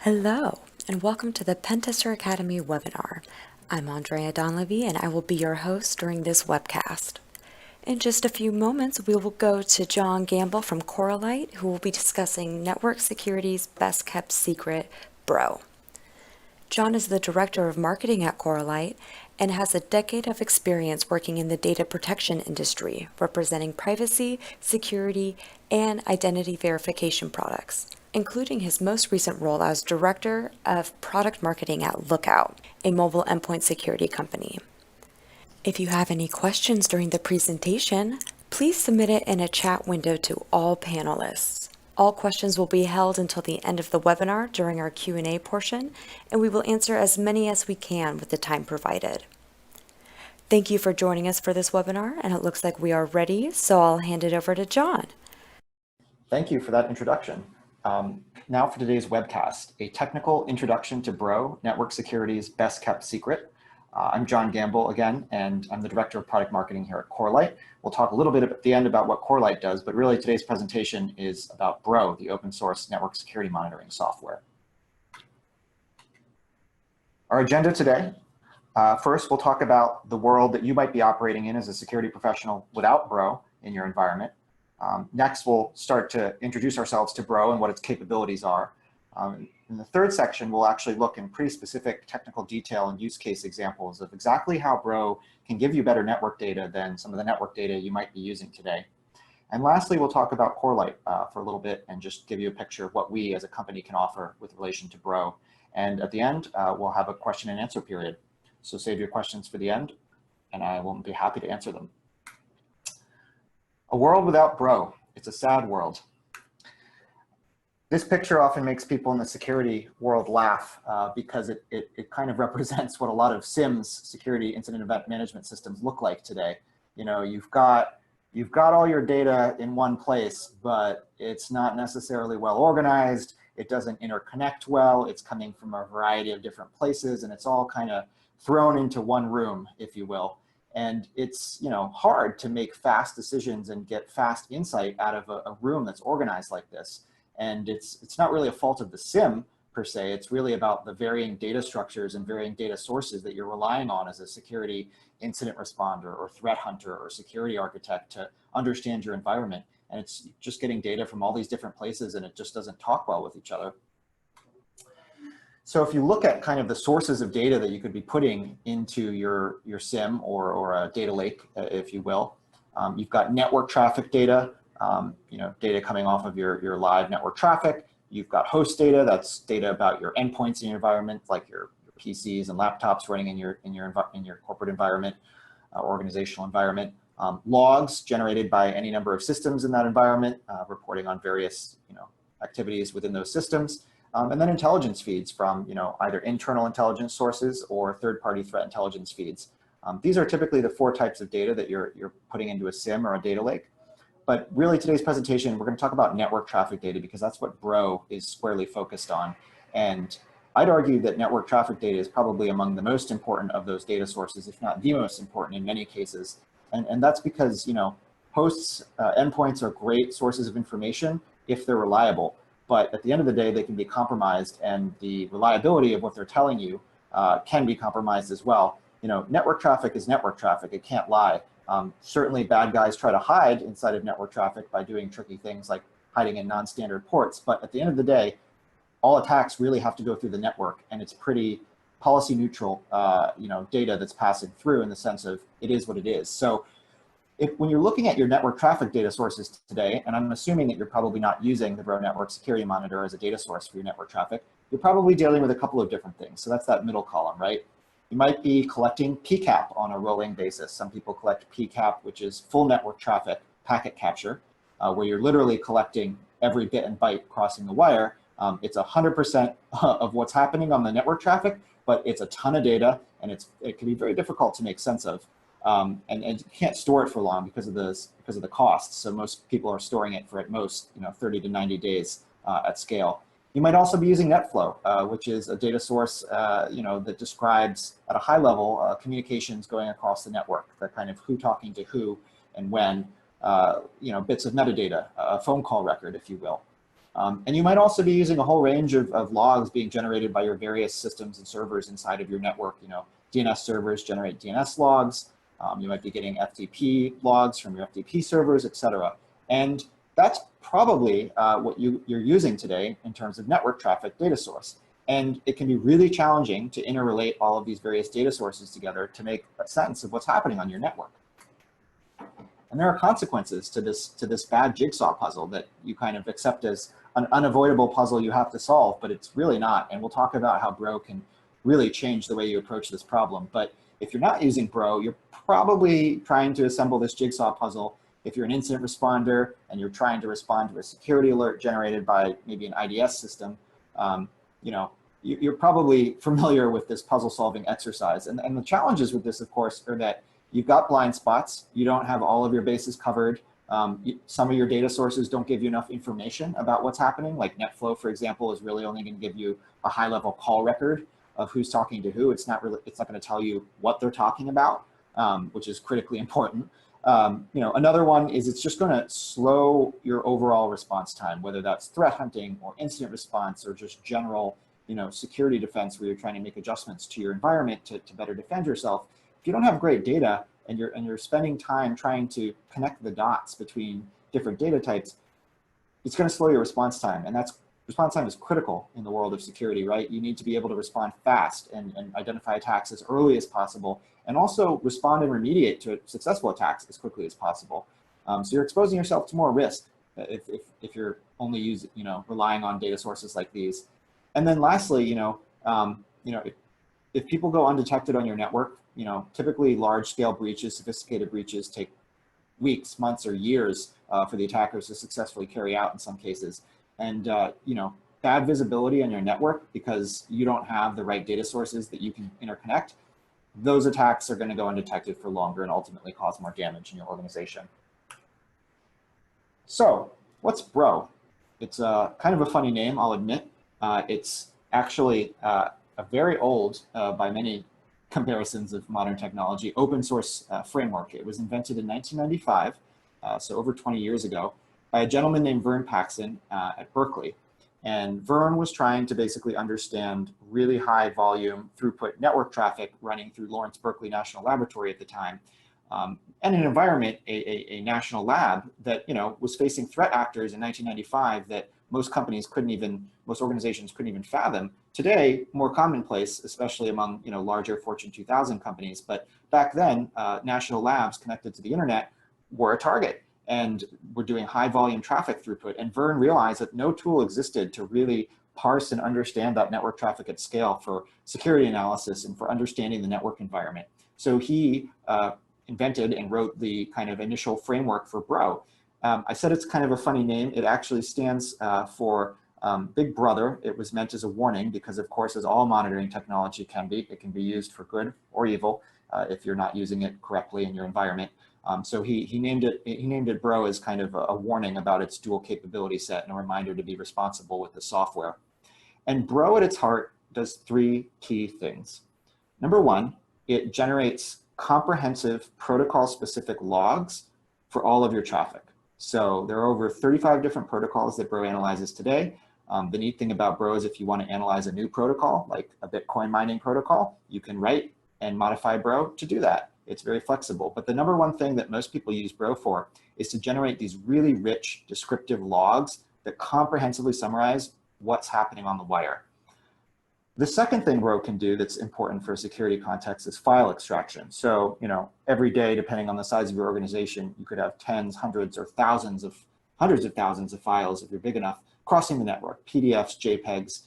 Hello, and welcome to the Pentester Academy webinar. I'm Andrea Donlevy, and I will be your host during this webcast. In just a few moments, we will go to John Gamble from Corelight, who will be discussing network security's best kept secret, Bro. John is the Director of Marketing at Corelight and has a decade of experience working in the data protection industry, representing privacy, security, and identity verification products, including his most recent role as Director of Product Marketing at Lookout, a mobile endpoint security company. If you have any questions during the presentation, please submit it in a chat window to all panelists. All questions will be held until the end of the webinar during our Q&A portion, and we will answer as many as we can with the time provided. Thank you for joining us for this webinar, and it looks like we are ready, so I'll hand it over to John. Thank you for that introduction. Now for today's webcast, a technical introduction to Bro, network security's best kept secret. I'm John Gamble again, and I'm the Director of Product Marketing here at Corelight. We'll talk a little bit at the end about what Corelight does, but really today's presentation is about Bro, the open source network security monitoring software. Our agenda today, first we'll talk about the world that you might be operating in as a security professional without Bro in your environment. Next, we'll start to introduce ourselves to Bro and what its capabilities are. In the third section, we'll actually look in pretty specific technical detail and use case examples of exactly how Bro can give you better network data than some of the network data you might be using today. And lastly, we'll talk about Corelight for a little bit and just give you a picture of what we as a company can offer with relation to Bro. And at the end, we'll have a question and answer period. So save your questions for the end, and I will be happy to answer them. A world without Bro, it's a sad world. This picture often makes people in the security world laugh because it kind of represents what a lot of SIEMs, security incident event management systems, look like today. You know, you've got all your data in one place, but it's not necessarily well organized. It doesn't interconnect well. It's coming from a variety of different places, and it's all kind of thrown into one room, if you will. And it's, you know, hard to make fast decisions and get fast insight out of a room that's organized like this. And it's not really a fault of the SIEM per se. It's really about the varying data structures and varying data sources that you're relying on as a security incident responder or threat hunter or security architect to understand your environment. And it's just getting data from all these different places, and it just doesn't talk well with each other. So if you look at kind of the sources of data that you could be putting into your SIEM or a data lake, if you will, you've got network traffic data, you know, data coming off of your live network traffic. You've got host data, that's data about your endpoints in your environment, like your PCs and laptops running in your corporate environment, organizational environment. Logs generated by any number of systems in that environment, reporting on various, you know, activities within those systems. And then intelligence feeds from, you know, either internal intelligence sources or third-party threat intelligence feeds. These are typically the four types of data that you're putting into a SIEM or a data lake. But really today's presentation, we're going to talk about network traffic data because that's what Bro is squarely focused on. And I'd argue that network traffic data is probably among the most important of those data sources, if not the most important in many cases. And that's because, you know, hosts, endpoints are great sources of information if they're reliable. But at the end of the day, they can be compromised, and the reliability of what they're telling you can be compromised as well. You know, network traffic is network traffic. It can't lie. Certainly bad guys try to hide inside of network traffic by doing tricky things like hiding in non-standard ports. But at the end of the day, all attacks really have to go through the network, and it's pretty policy neutral, you know, data that's passing through in the sense of it is what it is. So when you're looking at your network traffic data sources today, and I'm assuming that you're probably not using the Bro Network Security Monitor as a data source for your network traffic, you're probably dealing with a couple of different things. So that's that middle column, right? You might be collecting PCAP on a rolling basis. Some people collect PCAP, which is full network traffic packet capture, where you're literally collecting every bit and byte crossing the wire. It's 100% of what's happening on the network traffic, but it's a ton of data, and it can be very difficult to make sense of. And you can't store it for long because of the costs. So most people are storing it for at most, you know, 30 to 90 days at scale. You might also be using NetFlow, which is a data source, you know, that describes at a high level communications going across the network, the kind of who talking to who and when, you know, bits of metadata, a phone call record, if you will. And you might also be using a whole range of logs being generated by your various systems and servers inside of your network. You know, DNS servers generate DNS logs. You might be getting FTP logs from your FTP servers, et cetera. And that's probably what you're using today in terms of network traffic data source. And it can be really challenging to interrelate all of these various data sources together to make a sense of what's happening on your network. And there are consequences to this bad jigsaw puzzle that you kind of accept as an unavoidable puzzle you have to solve, but it's really not. And we'll talk about how Bro can really change the way you approach this problem. But if you're not using Bro, you're probably trying to assemble this jigsaw puzzle. If you're an incident responder and you're trying to respond to a security alert generated by maybe an IDS system, you know, you're probably familiar with this puzzle solving exercise. And the challenges with this, of course, are that you've got blind spots. You don't have all of your bases covered. Some of your data sources don't give you enough information about what's happening. Like NetFlow, for example, is really only going to give you a high-level call record of who's talking to who. It's not going to tell you what they're talking about, which is critically important. You know, another one is it's just going to slow your overall response time, whether that's threat hunting or incident response or just general, you know, security defense where you're trying to make adjustments to your environment to better defend yourself. If you don't have great data and you're spending time trying to connect the dots between different data types, it's going to slow your response time. And response time is critical in the world of security, right? You need to be able to respond fast and identify attacks as early as possible, and also respond and remediate to successful attacks as quickly as possible. So you're exposing yourself to more risk if you're only relying on data sources like these. And then lastly, if people go undetected on your network, typically large-scale breaches, sophisticated breaches take weeks, months, or years for the attackers to successfully carry out in some cases. And bad visibility on your network because you don't have the right data sources that you can interconnect, those attacks are going to go undetected for longer and ultimately cause more damage in your organization. So what's Bro? It's kind of a funny name, I'll admit. It's actually a very old, by many comparisons of modern technology, open source framework. It was invented in 1995, so over 20 years ago, by a gentleman named Vern Paxson at Berkeley. And Vern was trying to basically understand really high volume throughput network traffic running through Lawrence Berkeley National Laboratory at the time, and an environment, a national lab that was facing threat actors in 1995 that most organizations couldn't even fathom. Today, more commonplace, especially among larger Fortune 2000 companies. But back then, national labs connected to the internet were a target and were doing high volume traffic throughput. And Vern realized that no tool existed to really parse and understand that network traffic at scale for security analysis and for understanding the network environment. So he invented and wrote the kind of initial framework for Bro. I said it's kind of a funny name. It actually stands for Big Brother. It was meant as a warning because, of course, as all monitoring technology can be, it can be used for good or evil if you're not using it correctly in your environment. So he named it Bro as kind of a warning about its dual capability set and a reminder to be responsible with the software. And Bro at its heart does three key things. Number one, it generates comprehensive protocol-specific logs for all of your traffic. So there are over 35 different protocols that Bro analyzes today. The neat thing about Bro is if you want to analyze a new protocol, like a Bitcoin mining protocol, you can write and modify Bro to do that. It's very flexible. But the number one thing that most people use Bro for is to generate these really rich descriptive logs that comprehensively summarize what's happening on the wire. The second thing Bro can do that's important for a security context is file extraction. So, every day, depending on the size of your organization, you could have tens, hundreds, or hundreds of thousands of files, if you're big enough, crossing the network, PDFs, JPEGs,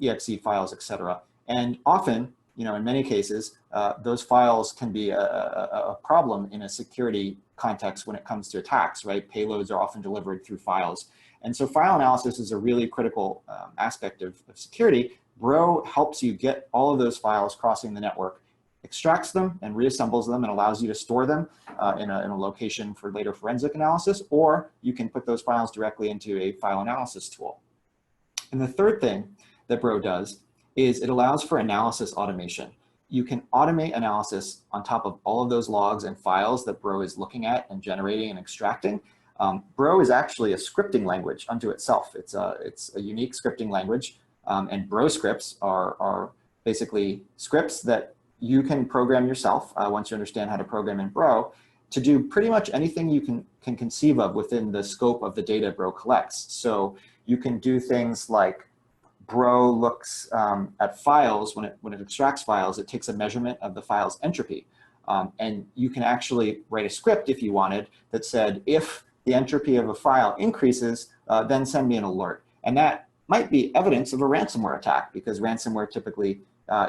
exe files, etc. And often, in many cases, those files can be a problem in a security context when it comes to attacks, right? Payloads are often delivered through files. And so file analysis is a really critical aspect of security. Bro helps you get all of those files crossing the network, extracts them and reassembles them and allows you to store them in a location for later forensic analysis, or you can put those files directly into a file analysis tool. And the third thing that Bro does is it allows for analysis automation. You can automate analysis on top of all of those logs and files that Bro is looking at and generating and extracting Bro is actually a scripting language unto itself. It's a unique scripting language, and Bro scripts are basically scripts that you can program yourself once you understand how to program in Bro to do pretty much anything you can conceive of within the scope of the data Bro collects. So you can do things like Bro looks at files. When it extracts files, it takes a measurement of the file's entropy. And you can actually write a script if you wanted that said, if the entropy of a file increases, then send me an alert. And that might be evidence of a ransomware attack, because ransomware typically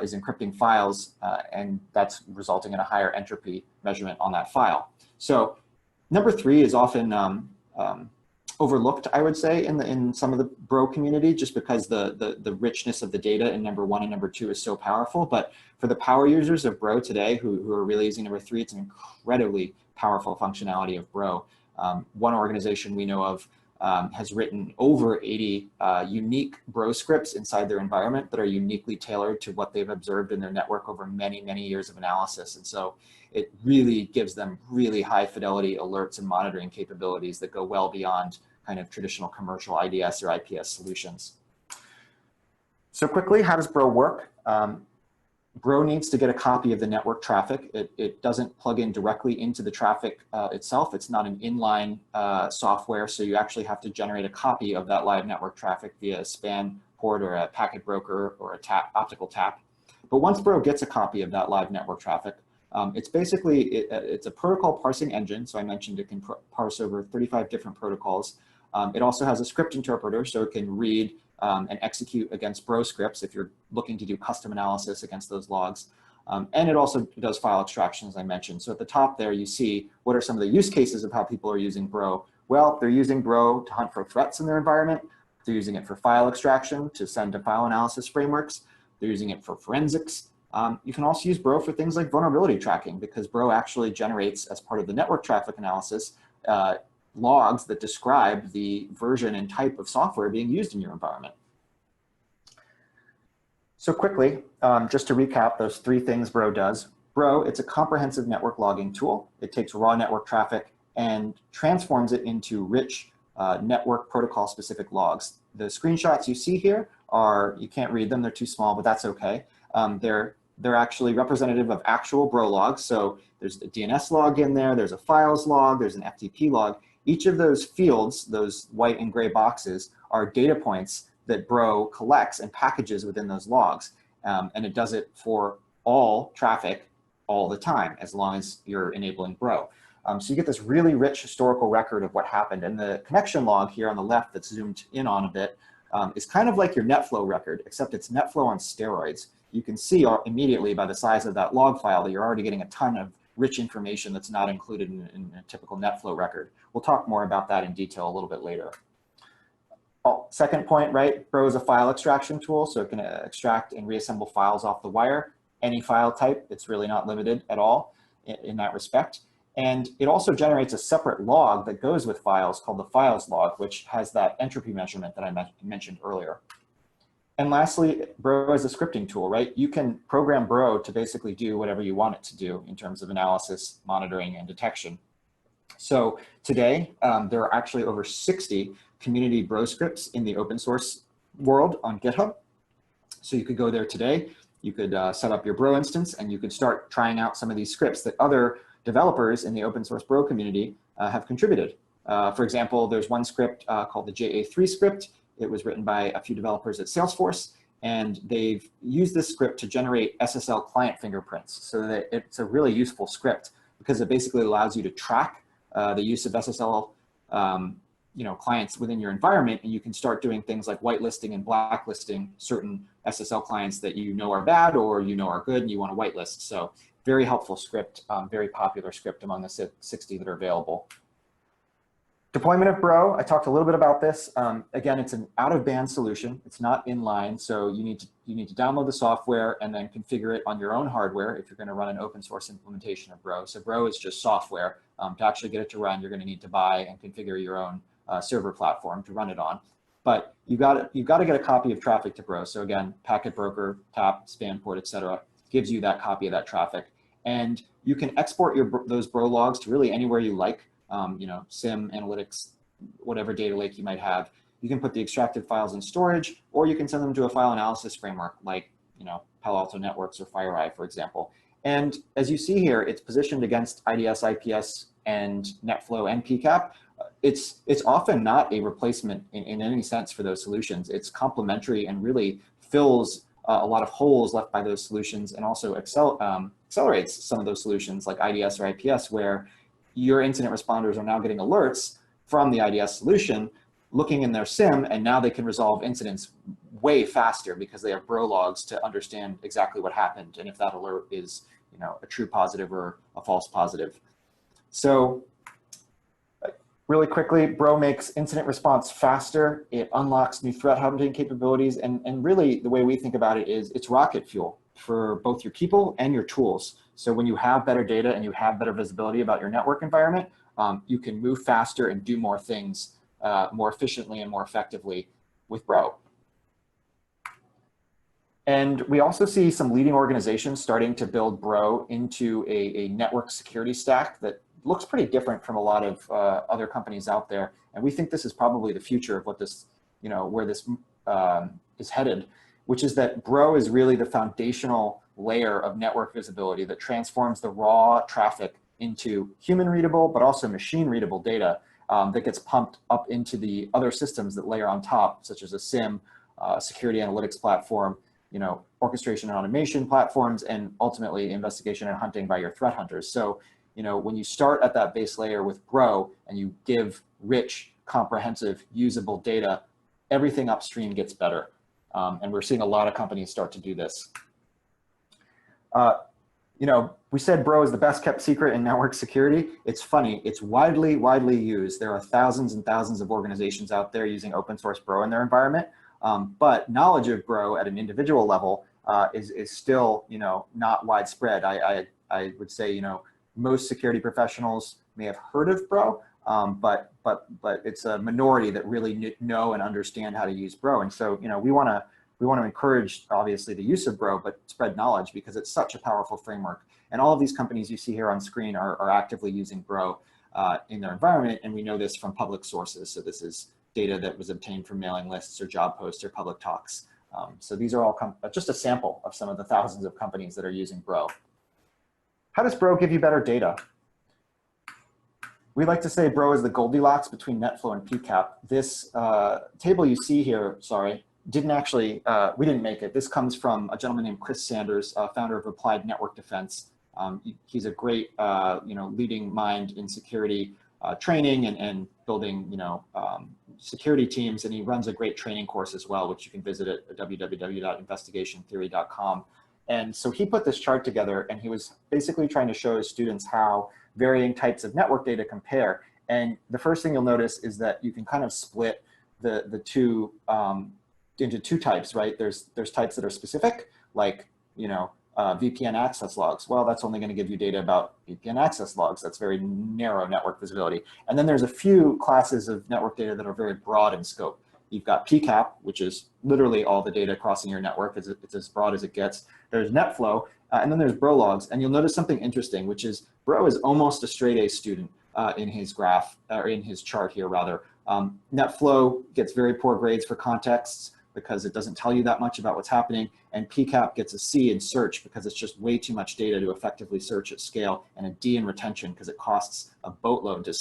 is encrypting files, and that's resulting in a higher entropy measurement on that file. So number 3 is often overlooked, I would say, in some of the Bro community, just because the richness of the data in number 1 and number 2 is so powerful. But for the power users of Bro today who are really using number 3, it's an incredibly powerful functionality of Bro. One organization we know of has written over 80 unique Bro scripts inside their environment that are uniquely tailored to what they've observed in their network over many, many years of analysis. And so it really gives them really high fidelity alerts and monitoring capabilities that go well beyond kind of traditional commercial IDS or IPS solutions. So quickly, how does Bro work? Bro needs to get a copy of the network traffic. It doesn't plug in directly into the traffic itself. It's not an inline software, so you actually have to generate a copy of that live network traffic via a span port or a packet broker or a optical tap. But once Bro gets a copy of that live network traffic, it's basically, it's a protocol parsing engine. So I mentioned it can parse over 35 different protocols. It also has a script interpreter, so it can read and execute against Bro scripts if you're looking to do custom analysis against those logs. And it also does file extraction, as I mentioned. So at the top there, you see what are some of the use cases of how people are using Bro. Well, they're using Bro to hunt for threats in their environment. They're using it for file extraction to send to file analysis frameworks. They're using it for forensics. You can also use Bro for things like vulnerability tracking, because Bro actually generates, as part of the network traffic analysis, logs that describe the version and type of software being used in your environment. So quickly, just to recap those 3 things Bro does. Bro, it's a comprehensive network logging tool. It takes raw network traffic and transforms it into rich network protocol specific logs. The screenshots you see here are, you can't read them, they're too small, but that's okay. They're actually representative of actual Bro logs. So there's a DNS log in there, there's a files log, there's an FTP log. Each of those fields, those white and gray boxes, are data points that Bro collects and packages within those logs. And it does it for all traffic all the time, as long as you're enabling Bro. So you get this really rich historical record of what happened. And the connection log here on the left that's zoomed in on a bit is kind of like your NetFlow record, except it's NetFlow on steroids. You can see immediately by the size of that log file that you're already getting a ton of rich information that's not included in a typical NetFlow record. We'll talk more about that in detail a little bit later. Oh, second point, right? Bro is a file extraction tool, so it can extract and reassemble files off the wire. Any file type, it's really not limited at all in that respect. And it also generates a separate log that goes with files called the files log, which has that entropy measurement that I mentioned earlier. And lastly, Bro is a scripting tool, right? You can program Bro to basically do whatever you want it to do in terms of analysis, monitoring, and detection. So today, there are actually over 60 community Bro scripts in the open source world on GitHub. So you could go there today, you could set up your Bro instance, and you could start trying out some of these scripts that other developers in the open source Bro community have contributed. For example, there's one script called the JA3 script. It was written by a few developers at Salesforce, and they've used this script to generate SSL client fingerprints. So that it's a really useful script because it basically allows you to track the use of SSL clients within your environment, and you can start doing things like whitelisting and blacklisting certain SSL clients that you know are bad or you know are good and you want to whitelist. So very helpful script, very popular script among the 60 that are available. Deployment of Bro, I talked a little bit about this. Again, it's an out-of-band solution. It's not inline, so you need to download the software and then configure it on your own hardware if you're going to run an open source implementation of Bro. So Bro is just software. To actually get it to run, you're going to need to buy and configure your own server platform to run it on. But you've got to get a copy of traffic to Bro. So again, packet broker, tap, span port, etc., gives you that copy of that traffic, and you can export those Bro logs to really anywhere you like. SIM, analytics, whatever data lake you might have. You can put the extracted files in storage, or you can send them to a file analysis framework like Palo Alto Networks or FireEye, for example. And as you see here, it's positioned against IDS, IPS, and NetFlow and PCAP. It's often not a replacement in any sense for those solutions. It's complementary and really fills a lot of holes left by those solutions, and also accelerates some of those solutions like IDS or IPS, where your incident responders are now getting alerts from the IDS solution, looking in their SIM, and now they can resolve incidents way faster because they have bro logs to understand exactly what happened and if that alert is a true positive or a false positive. So really quickly, bro makes incident response faster. It unlocks new threat hunting capabilities, and really the way we think about it is it's rocket fuel for both your people and your tools. So when you have better data and you have better visibility about your network environment, you can move faster and do more things more efficiently and more effectively with Bro. And we also see some leading organizations starting to build Bro into a network security stack that looks pretty different from a lot of other companies out there. And we think this is probably the future of what this, where this is headed, which is that Bro is really the foundational layer of network visibility that transforms the raw traffic into human readable, but also machine readable data that gets pumped up into the other systems that layer on top, such as a SIM, security analytics platform, orchestration and automation platforms, and ultimately investigation and hunting by your threat hunters. So, when you start at that base layer with Bro and you give rich, comprehensive, usable data, everything upstream gets better. And we're seeing a lot of companies start to do this. We said Bro is the best kept secret in network security. It's funny, it's widely used. There are thousands and thousands of organizations out there using open source Bro in their environment. But knowledge of Bro at an individual level is still, not widespread. I would say, most security professionals may have heard of Bro, but it's a minority that really know and understand how to use Bro. And so, we want to encourage, obviously, the use of Bro, but spread knowledge because it's such a powerful framework. And all of these companies you see here on screen are actively using Bro in their environment, and we know this from public sources. So this is data that was obtained from mailing lists or job posts or public talks. So these are all just a sample of some of the thousands of companies that are using Bro. How does Bro give you better data? We like to say Bro is the Goldilocks between NetFlow and PCAP. This table you see here, didn't actually, we didn't make it. This comes from a gentleman named Chris Sanders, founder of Applied Network Defense. He's a great, leading mind in security training and building, security teams, and he runs a great training course as well, which you can visit at www.investigationtheory.com. And so he put this chart together, and he was basically trying to show his students how varying types of network data compare. And the first thing you'll notice is that you can kind of split the two into two types, right? There's types that are specific, like VPN access logs. Well, that's only going to give you data about VPN access logs. That's very narrow network visibility. And then there's a few classes of network data that are very broad in scope. You've got PCAP, which is literally all the data crossing your network. It's as broad as it gets. There's NetFlow, and then there's Bro logs. And you'll notice something interesting, which is Bro is almost a straight A student in his graph, or in his chart here, rather. NetFlow gets very poor grades for contexts because it doesn't tell you that much about what's happening. And PCAP gets a C in search because it's just way too much data to effectively search at scale, and a D in retention because it costs a boatload to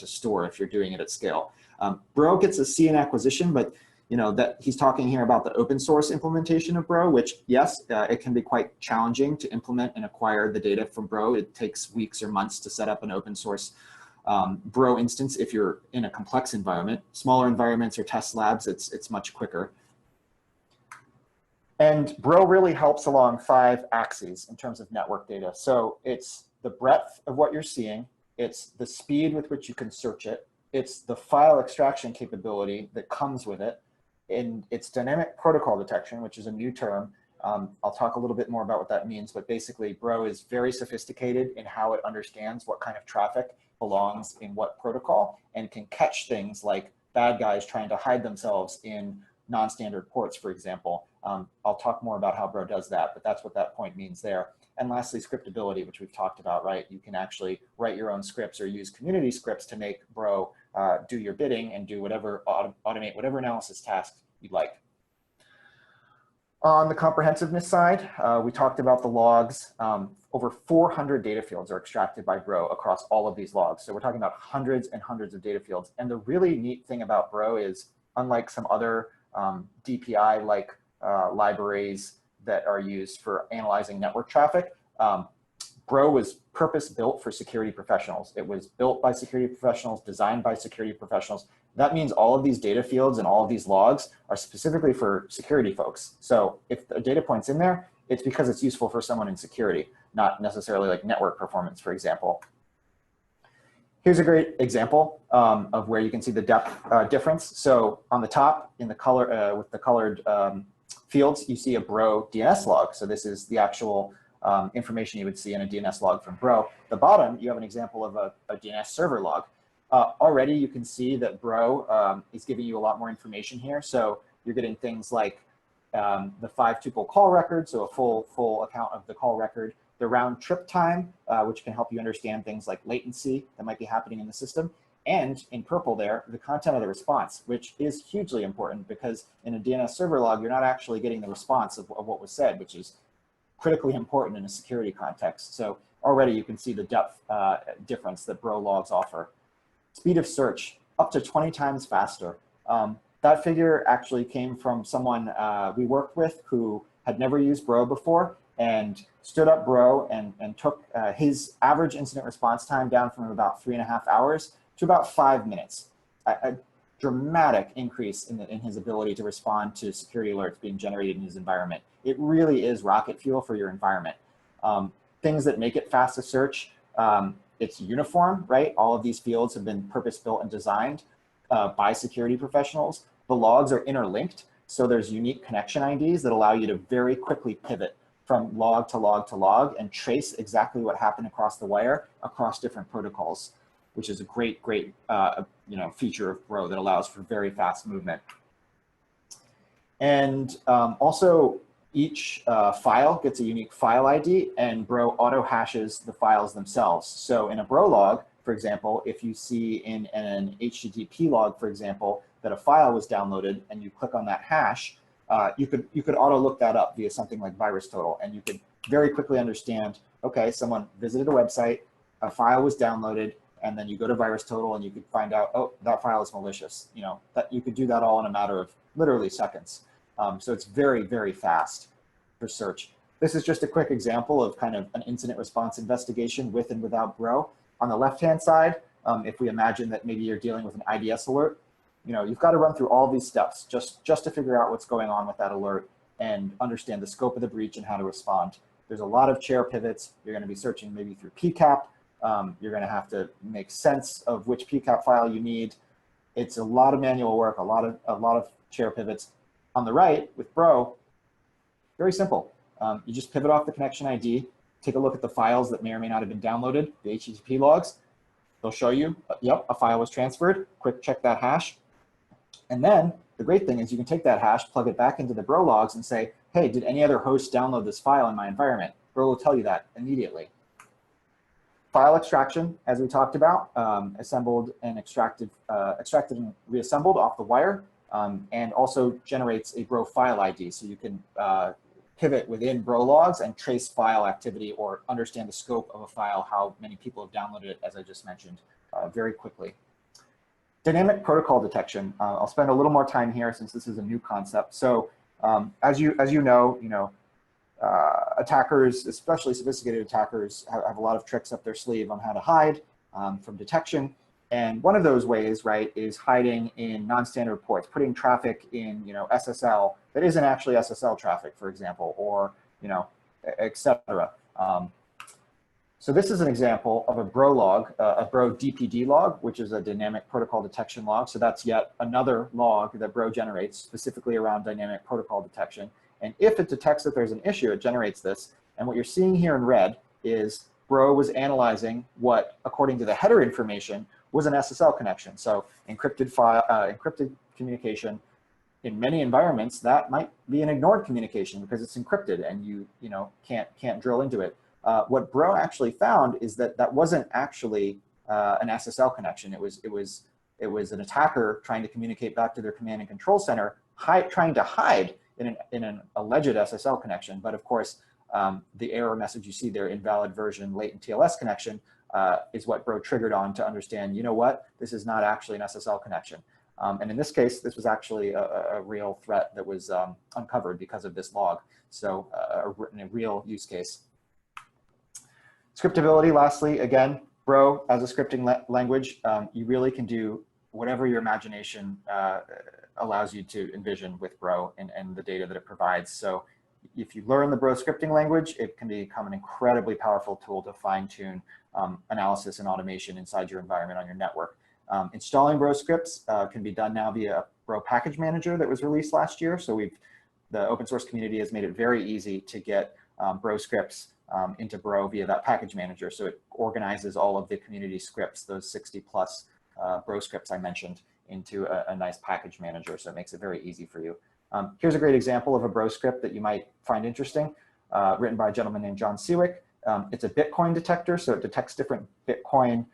store if you're doing it at scale. Bro gets a C in acquisition, but that he's talking here about the open source implementation of Bro, which yes, it can be quite challenging to implement and acquire the data from Bro. It takes weeks or months to set up an open source Bro instance if you're in a complex environment. Smaller environments or test labs, it's much quicker. And Bro really helps along 5 axes in terms of network data. So it's the breadth of what you're seeing, it's the speed with which you can search it, it's the file extraction capability that comes with it, and it's dynamic protocol detection, which is a new term. I'll talk a little bit more about what that means, but basically Bro is very sophisticated in how it understands what kind of traffic belongs in what protocol, and can catch things like bad guys trying to hide themselves in non-standard ports, for example. I'll talk more about how Bro does that, but that's what that point means there. And lastly, scriptability, which we've talked about, right? You can actually write your own scripts or use community scripts to make Bro do your bidding and do whatever, automate whatever analysis task you'd like. On the comprehensiveness side, we talked about the logs. Over 400 data fields are extracted by Bro across all of these logs. So we're talking about hundreds and hundreds of data fields. And the really neat thing about Bro is, unlike some other DPI-like libraries that are used for analyzing network traffic, Bro was purpose-built for security professionals. It was built by security professionals, designed by security professionals. That means all of these data fields and all of these logs are specifically for security folks. So if a data point's in there, it's because it's useful for someone in security, not necessarily like network performance, for example. Here's a great example of where you can see the depth difference. So on the top, in the color with the colored fields, you see a Bro DNS log. So this is the actual information you would see in a DNS log from Bro. The bottom, you have an example of a DNS server log. Already you can see that Bro is giving you a lot more information here. So you're getting things like the 5-tuple call record, so a full account of the call record, the round trip time, which can help you understand things like latency that might be happening in the system, and in purple there, the content of the response, which is hugely important because in a DNS server log, you're not actually getting the response of what was said, which is critically important in a security context. So already you can see the depth difference that Bro logs offer. Speed of search, up to 20 times faster. That figure actually came from someone we worked with who had never used Bro before and stood up Bro and took his average incident response time down from about 3.5 hours to about 5 minutes. A dramatic increase in his ability to respond to security alerts being generated in his environment. It really is rocket fuel for your environment. Things that make it fast to search, it's uniform, right? All of these fields have been purpose-built and designed by security professionals. The logs are interlinked, so there's unique connection IDs that allow you to very quickly pivot from log to log to log and trace exactly what happened across the wire across different protocols, which is a great feature of Bro that allows for very fast movement. And also, each file gets a unique file ID, and Bro auto hashes the files themselves. So in a Bro log, for example, if you see in an HTTP log, for example, that a file was downloaded and you click on that hash, you could auto look that up via something like VirusTotal, and you could very quickly understand, okay, someone visited a website, a file was downloaded, and then you go to VirusTotal and you could find out, oh, that file is malicious. You know, that you could do that all in a matter of literally seconds. So it's very, very fast for search. This is just a quick example of kind of an incident response investigation with and without Bro. On the left-hand side, if we imagine that maybe you're dealing with an IDS alert, you know, you've got to run through all these steps just to figure out what's going on with that alert and understand the scope of the breach and how to respond. There's a lot of chair pivots. You're going to be searching maybe through PCAP. You're going to have to make sense of which PCAP file you need. It's a lot of manual work, a lot of chair pivots. On the right with Bro, very simple. You just pivot off the connection ID, take a look at the files that may or may not have been downloaded, the HTTP logs. They'll show you, yep, a file was transferred. Quick check that hash. And then the great thing is you can take that hash, plug it back into the Bro logs and say, hey, did any other host download this file in my environment? Bro will tell you that immediately. File extraction, as we talked about, assembled and extracted and reassembled off the wire, and also generates a Bro file ID. So you can pivot within Bro logs and trace file activity or understand the scope of a file, how many people have downloaded it, as I just mentioned, very quickly. Dynamic protocol detection. I'll spend a little more time here since this is a new concept. So as you know, attackers, especially sophisticated attackers, have a lot of tricks up their sleeve on how to hide from detection. And one of those ways, right, is hiding in non-standard ports, putting traffic in, SSL that isn't actually SSL traffic, for example, or, et cetera. So this is an example of a Bro log, a Bro DPD log, which is a dynamic protocol detection log. So that's yet another log that Bro generates specifically around dynamic protocol detection. And if it detects that there's an issue, it generates this. And what you're seeing here in red is Bro was analyzing what, according to the header information, was an SSL connection. So encrypted communication. In many environments, that might be an ignored communication because it's encrypted and you can't drill into it. what Bro actually found is that that wasn't actually an SSL connection. It was an attacker trying to communicate back to their command and control center, trying to hide in an alleged SSL connection. But of course, the error message you see there, invalid version latent TLS connection, is what Bro triggered on to understand, you know what, this is not actually an SSL connection. And in this case, this was actually a real threat that was uncovered because of this log. So a real use case. Scriptability, lastly, again, Bro as a scripting language, you really can do whatever your imagination allows you to envision with Bro and the data that it provides. So if you learn the Bro scripting language, it can become an incredibly powerful tool to fine-tune analysis and automation inside your environment on your network. Installing Bro scripts can be done now via a Bro package manager that was released last year. So the open source community has made it very easy to get Bro scripts into Bro via that package manager. So it organizes all of the community scripts, those 60 plus Bro scripts I mentioned, into a nice package manager. So it makes it very easy for you. Here's a great example of a Bro script that you might find interesting, written by a gentleman named John Sewick. It's a Bitcoin detector, so it detects different Bitcoin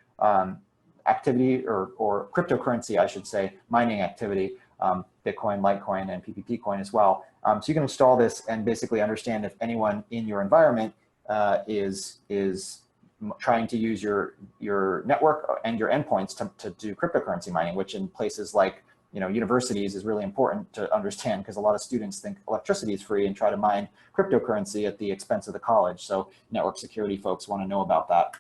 activity or cryptocurrency, I should say, mining activity, Bitcoin, Litecoin, and PPP coin as well. So you can install this and basically understand if anyone in your environment is trying to use your network and your endpoints to do cryptocurrency mining, which in places like universities is really important to understand, because a lot of students think electricity is free and try to mine cryptocurrency at the expense of the college. So network security folks want to know about that.